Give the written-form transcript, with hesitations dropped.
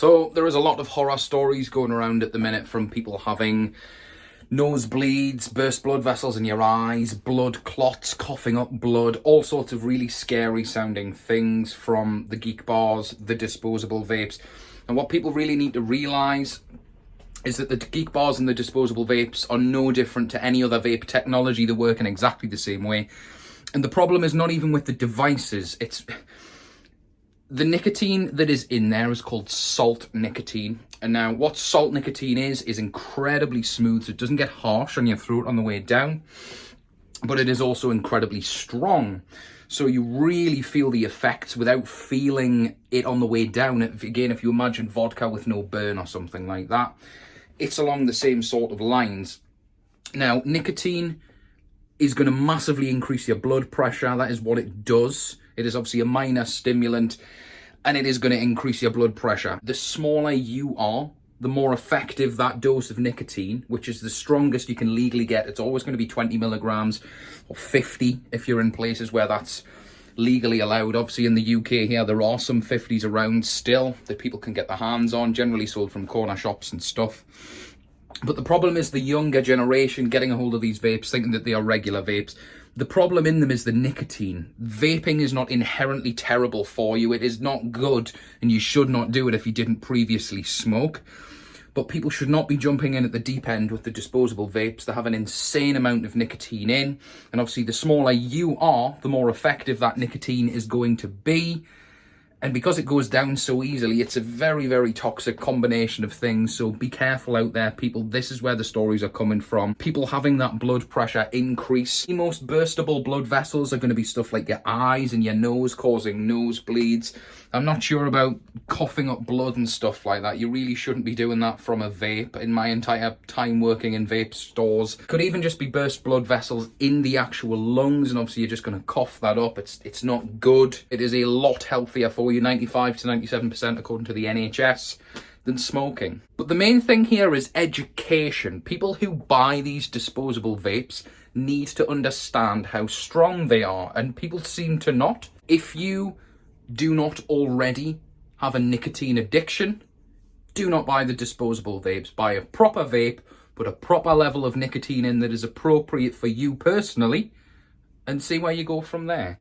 So there is a lot of horror stories going around at the minute from people having nosebleeds, burst blood vessels in your eyes, blood clots, coughing up blood, all sorts of really scary sounding things from the geek bars, the disposable vapes. And what people really need to realise is that the geek bars and the disposable vapes are no different to any other vape technology. They work in exactly the same way. And the problem is not even with the devices. It's the nicotine that is in there is called salt nicotine. And now what salt nicotine is incredibly smooth. So it doesn't get harsh on your throat on the way down, but it is also incredibly strong. So you really feel the effects without feeling it on the way down. Again, if you imagine vodka with no burn or something like that, it's along the same sort of lines. Now, nicotine is going to massively increase your blood pressure. That is what it does. It is obviously a minor stimulant, and it is going to increase your blood pressure. The smaller you are, the more effective that dose of nicotine, which is the strongest you can legally get. It's always going to be 20 milligrams or 50 if you're in places where that's legally allowed. Obviously in the UK here, there are some 50s around still that people can get their hands on, generally sold from corner shops and stuff. But the problem is the younger generation getting a hold of these vapes, thinking that they are regular vapes. The problem in them is the nicotine. Vaping is not inherently terrible for you. It is not good, and you should not do it if you didn't previously smoke. But people should not be jumping in at the deep end with the disposable vapes. They have an insane amount of nicotine in. And obviously, the smaller you are, the more effective that nicotine is going to be. And because it goes down so easily, it's a very, very toxic combination of things. So be careful out there, people. This is where the stories are coming from. People having that blood pressure increase. The most burstable blood vessels are going to be stuff like your eyes and your nose, causing nosebleeds. I'm not sure about coughing up blood and stuff like that. You really shouldn't be doing that from a vape. In my entire time working in vape stores, could even just be burst blood vessels in the actual lungs, and obviously you're just going to cough that up. It's not good. It is a lot healthier for you, 95 to 97% according to the NHS, than smoking. But the main thing here is education. People who buy these disposable vapes need to understand how strong they are, and people seem to not. If you do not already have a nicotine addiction, do not buy the disposable vapes. Buy a proper vape, put a proper level of nicotine in that is appropriate for you personally, and see where you go from there.